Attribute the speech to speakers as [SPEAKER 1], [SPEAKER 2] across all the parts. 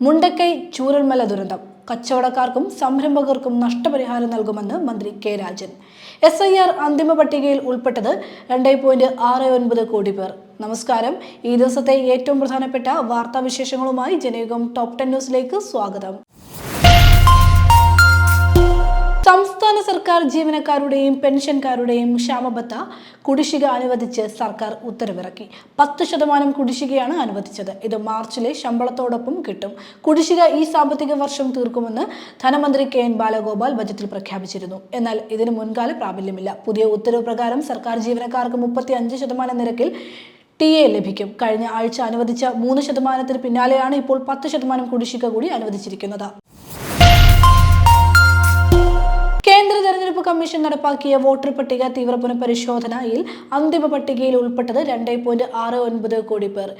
[SPEAKER 1] മുണ്ടക്കൈ ചൂരൽമല ദുരന്തം കച്ചവടക്കാർക്കും സംരംഭകർക്കും നഷ്ടപരിഹാരം നൽകുമെന്ന് മന്ത്രി കെ രാജൻ. SIR അന്തിമ പട്ടികയിൽ ഉൾപ്പെട്ടത് 2.69 കോടി പേർ. നമസ്കാരം. ഈ ദിവസത്തെ ഏറ്റവും പ്രധാനപ്പെട്ട വാർത്താവിശേഷങ്ങളുമായി ജനയുഗം ടോപ്പ് 10 ന്യൂസിലേക്ക് സ്വാഗതം. സംസ്ഥാന സർക്കാർ ജീവനക്കാരുടെയും പെൻഷൻകാരുടെയും ക്ഷാമബത്ത കുടിശ്ശിക അനുവദിച്ച് സർക്കാർ ഉത്തരവിറക്കി. 10% കുടിശ്ശികയാണ് അനുവദിച്ചത്. ഇത് മാർച്ചിലെ ശമ്പളത്തോടൊപ്പം കിട്ടും. കുടിശ്ശിക ഈ സാമ്പത്തിക വർഷം തീർക്കുമെന്ന് ധനമന്ത്രി KN ബാലഗോപാൽ ബജറ്റിൽ പ്രഖ്യാപിച്ചിരുന്നു. എന്നാൽ ഇതിന് മുൻകാല പ്രാബല്യമില്ല. പുതിയ ഉത്തരവ് പ്രകാരം സർക്കാർ ജീവനക്കാർക്ക് 35% നിരക്കിൽ TA ലഭിക്കും. കഴിഞ്ഞ ആഴ്ച അനുവദിച്ച 3% പിന്നാലെയാണ് ഇപ്പോൾ 10% കുടിശ്ശിക കൂടി അനുവദിച്ചിരിക്കുന്നത്. കേന്ദ്ര തെരഞ്ഞെടുപ്പ് കമ്മീഷൻ നടപ്പാക്കിയ വോട്ടർ പട്ടിക തീവ്ര പുനഃപരിശോധനയിൽ അന്തിമ പട്ടികയിൽ ഉൾപ്പെട്ടത് 2.69 കോടി പേർ.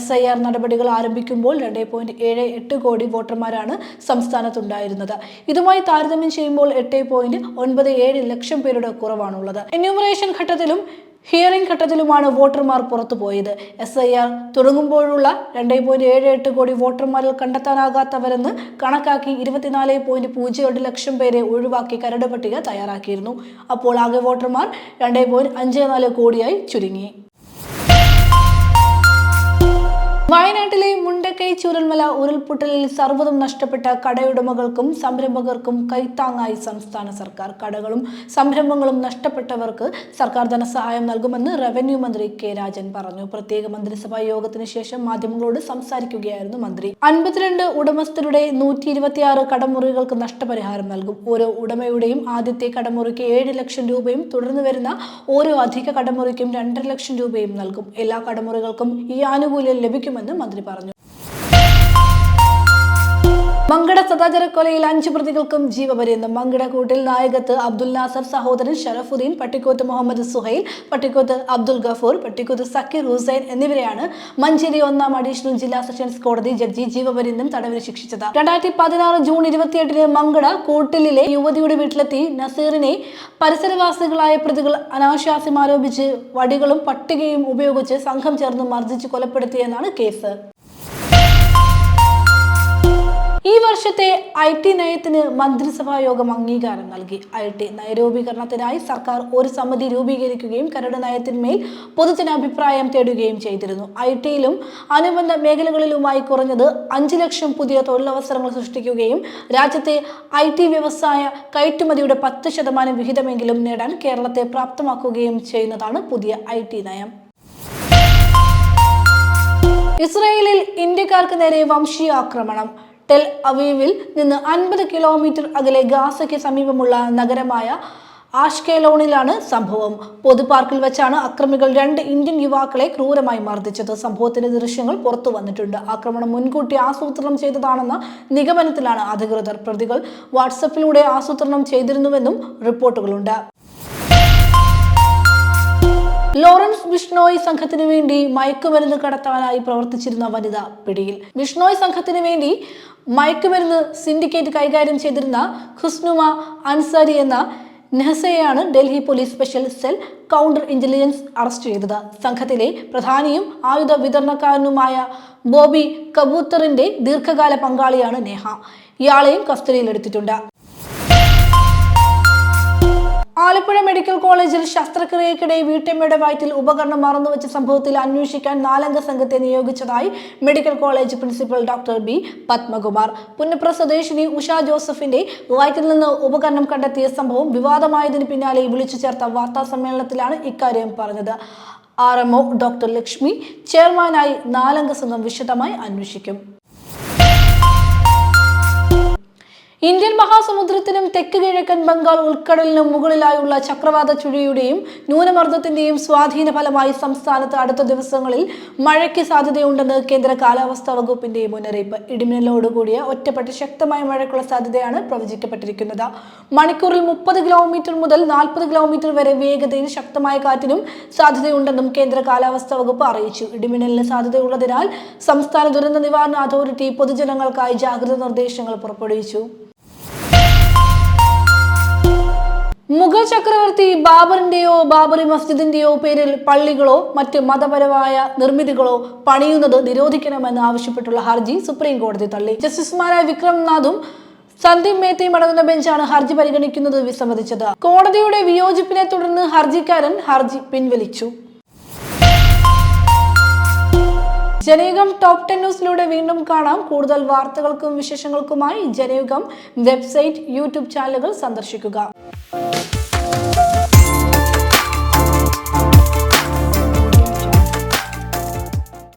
[SPEAKER 1] SIR നടപടികൾ ആരംഭിക്കുമ്പോൾ 2.78 കോടി വോട്ടർമാരാണ് സംസ്ഥാനത്തുണ്ടായിരുന്നത്. ഇതുമായി താരതമ്യം ചെയ്യുമ്പോൾ 8.97 ലക്ഷം പേരുടെ കുറവാണുള്ളത്. എന്യൂമറേഷൻ ഘട്ടത്തിലും ഹിയറിംഗ് ഘട്ടത്തിലുമാണ് വോട്ടർമാർ പുറത്തുപോയത്. SIR തുടങ്ങുമ്പോഴുള്ള 2.78 കോടി വോട്ടർമാരിൽ കണ്ടെത്താനാകാത്തവരെന്ന് കണക്കാക്കി 24.02 ലക്ഷം പേരെ ഒഴിവാക്കി കരട് പട്ടിക തയ്യാറാക്കിയിരുന്നു. അപ്പോൾ ആകെ വോട്ടർമാർ 2.54 കോടിയായി ചുരുങ്ങി. വയനാട്ടിലെ മുണ്ടക്കൈ ചൂരൽമല ഉരുൾപൊട്ടലിൽ സർവ്വതും നഷ്ടപ്പെട്ട കടയുടമകൾക്കും സംരംഭകർക്കും കൈത്താങ്ങായി സംസ്ഥാന സർക്കാർ. കടകളും സംരംഭങ്ങളും നഷ്ടപ്പെട്ടവർക്ക് സർക്കാർ ധനസഹായം നൽകുമെന്ന് റവന്യൂ മന്ത്രി കെ രാജൻ പറഞ്ഞു. പ്രത്യേക മന്ത്രിസഭാ യോഗത്തിന് ശേഷം മാധ്യമങ്ങളോട് സംസാരിക്കുകയായിരുന്നു മന്ത്രി. 52 ഉടമസ്ഥരുടെ 126 കടമുറികൾക്ക് നഷ്ടപരിഹാരം നൽകും. ഓരോ ഉടമയുടെയും ആദ്യത്തെ കടമുറിക്ക് 7 ലക്ഷം രൂപയും തുടർന്ന് വരുന്ന ഓരോ അധിക കടമുറിക്കും 2.5 ലക്ഷം രൂപയും നൽകും. എല്ലാ കടമുറികൾക്കും ഈ ആനുകൂല്യം ലഭിക്കുമെന്ന് മന്ത്രി പറഞ്ഞു. മങ്കട സദാചാരക്കൊലയിൽ 5 പ്രതികൾക്കും ജീവപര്യന്തം. മങ്കട കൂട്ടിൽ നായകത്ത് അബ്ദുൽ നാസർ, സഹോദരൻ ഷറഫുദ്ദീൻ, പട്ടിക്കോത്ത് മുഹമ്മദ് സുഹൈൽ, പട്ടിക്കോത്ത് അബ്ദുൽ ഗഫൂർ, പട്ടിക്കോത്ത് സക്കീർ ഹുസൈൻ എന്നിവരെയാണ് മഞ്ചേരി 1-ാം അഡീഷണൽ ജില്ലാ സെഷൻസ് കോടതി ജഡ്ജി ജീവപര്യന്തം തടവിന് ശിക്ഷിച്ചത്. 2016 ജൂൺ 28-ന് മങ്കട കൂട്ടിലെ യുവതിയുടെ വീട്ടിലെത്തി നസീറിനെ പരിസരവാസികളായ പ്രതികൾ അനാശാസ്യം ആരോപിച്ച് വടികളും പട്ടികയും ഉപയോഗിച്ച് സംഘം ചേർന്ന് മർദ്ദിച്ച് കൊലപ്പെടുത്തിയെന്നാണ് കേസ്. ഈ വർഷത്തെ IT നയത്തിന് മന്ത്രിസഭാ യോഗം അംഗീകാരം നൽകി. IT നയരൂപീകരണത്തിനായി സർക്കാർ ഒരു സമിതി രൂപീകരിക്കുകയും കരട് നയത്തിന്മേൽ പൊതുജനാഭിപ്രായം തേടുകയും ചെയ്തിരുന്നു. IT-യിലും അനുബന്ധ മേഖലകളിലുമായി കുറഞ്ഞത് 5 ലക്ഷം പുതിയ തൊഴിലവസരങ്ങൾ സൃഷ്ടിക്കുകയും രാജ്യത്തെ IT വ്യവസായ കയറ്റുമതിയുടെ 10% വിഹിതമെങ്കിലും നേടാൻ കേരളത്തെ പ്രാപ്തമാക്കുകയും ചെയ്യുന്നതാണ് പുതിയ IT നയം. ഇസ്രായേലിൽ ഇന്ത്യക്കാർക്ക് നേരെ വംശീയ ആക്രമണം. ടെൽ അവീവിൽ നിന്ന് 50 കിലോമീറ്റർ അകലെ ഗാസയ്ക്ക് സമീപമുള്ള നഗരമായ ആഷ്കെലോണിലാണ് സംഭവം. പൊതുപാർക്കിൽ വെച്ചാണ് അക്രമികൾ 2 ഇന്ത്യൻ യുവാക്കളെ ക്രൂരമായി മർദ്ദിച്ചത്. സംഭവത്തിന്റെ ദൃശ്യങ്ങൾ പുറത്തു വന്നിട്ടുണ്ട്. ആക്രമണം മുൻകൂട്ടി ആസൂത്രണം ചെയ്തതാണെന്ന നിഗമനത്തിലാണ് അധികൃതർ. പ്രതികൾ വാട്സപ്പിലൂടെ ആസൂത്രണം ചെയ്തിരുന്നുവെന്നും റിപ്പോർട്ടുകളുണ്ട്. ലോറൻസ് ബിഷ്ണോയ് സംഘത്തിനു വേണ്ടി മയക്കുമരുന്ന് കടത്താനായി പ്രവർത്തിച്ചിരുന്ന വനിത പിടിയിൽ. ബിഷ്ണോയ് സംഘത്തിനു വേണ്ടി മയക്കുമരുന്ന് സിൻഡിക്കേറ്റ് കൈകാര്യം ചെയ്തിരുന്ന ഖുസ്നുമ അൻസാരി എന്ന നെഹസയെയാണ് Delhi police special cell counter intelligence arrest ചെയ്തത്. സംഘത്തിലെ പ്രധാനിയും ആയുധ വിതരണക്കാരനുമായ ബോബി കബൂത്തറിന്റെ ദീർഘകാല പങ്കാളിയാണ് നേഹ. ഇയാളെയും കസ്റ്റഡിയിലെടുത്തിട്ടുണ്ട്. ആലപ്പുഴ മെഡിക്കൽ കോളേജിൽ ശസ്ത്രക്രിയക്കിടെ വീട്ടമ്മയുടെ വയറ്റിൽ ഉപകരണം മറന്നുവെച്ച സംഭവത്തിൽ അന്വേഷിക്കാൻ 4-അംഗ സംഘത്തെ നിയോഗിച്ചതായി medical college principal doctor B Padmakumar. Punnapra സ്വദേശിനി ഉഷ ജോസഫിന്റെ വയറ്റിൽ നിന്ന് ഉപകരണം കണ്ടെത്തിയ സംഭവം വിവാദമായതിന് പിന്നാലെ വിളിച്ചു ചേർത്ത വാർത്താ സമ്മേളനത്തിലാണ് ഇക്കാര്യം പറഞ്ഞത്. RMO ഡോക്ടർ ലക്ഷ്മി ചെയർമാനായി 4-അംഗ സംഘം വിശദമായി അന്വേഷിക്കും. ഇന്ത്യൻ മഹാസമുദ്രത്തിനും തെക്ക് കിഴക്കൻ ബംഗാൾ ഉൾക്കടലിനും മുകളിലായുള്ള ചക്രവാത ചുഴിയുടെയും ന്യൂനമർദ്ദത്തിന്റെയും സ്വാധീന ഫലമായി സംസ്ഥാനത്ത് അടുത്ത ദിവസങ്ങളിൽ മഴയ്ക്ക് സാധ്യതയുണ്ടെന്ന് കേന്ദ്ര കാലാവസ്ഥാ വകുപ്പിന്റെ മുന്നറിയിപ്പ്. ഇടിമിന്നലോടുകൂടിയ ഒറ്റപ്പെട്ട ശക്തമായ മഴയ്ക്കുള്ള സാധ്യതയാണ് പ്രവചിക്കപ്പെട്ടിരിക്കുന്നത്. മണിക്കൂറിൽ 30 കിലോമീറ്റർ മുതൽ 40 കിലോമീറ്റർ വരെ വേഗതയിൽ ശക്തമായ കാറ്റിനും സാധ്യതയുണ്ടെന്നും കേന്ദ്ര കാലാവസ്ഥാ വകുപ്പ് അറിയിച്ചു. ഇടിമിന്നലിന് സാധ്യതയുള്ളതിനാൽ സംസ്ഥാന ദുരന്ത നിവാരണ അതോറിറ്റി പൊതുജനങ്ങൾക്കായി ജാഗ്രതാ നിർദ്ദേശങ്ങൾ പുറപ്പെടുവിച്ചു. മുഗൾ ചക്രവർത്തി ബാബറിന്റെയോ ബാബറി മസ്ജിദിന്റെയോ പേരിൽ പള്ളികളോ മറ്റ് മതപരമായ നിർമ്മിതികളോ പണിയുന്നത് നിരോധിക്കണമെന്ന് ആവശ്യപ്പെട്ടുള്ള ഹർജി സുപ്രീം കോടതി തള്ളി. ജസ്റ്റിസുമാരായ വിക്രംനാഥും സന്ദീപ് മേത്തയും അടങ്ങുന്ന ബെഞ്ചാണ് ഹർജി പരിഗണിക്കുന്നത് വിസമ്മതിച്ചത്. കോടതിയുടെ വിയോജിപ്പിനെ തുടർന്ന് ഹർജിക്കാരൻ ഹർജി പിൻവലിച്ചു. ജനയുഗം ടോപ്പ് 10 ന്യൂസിലൂടെ വീണ്ടും കാണാം. കൂടുതൽ വാർത്തകൾക്കും വിശേഷങ്ങൾക്കുമായി ജനയുഗം വെബ്സൈറ്റ്, യൂട്യൂബ് ചാനലുകൾ സന്ദർശിക്കുക.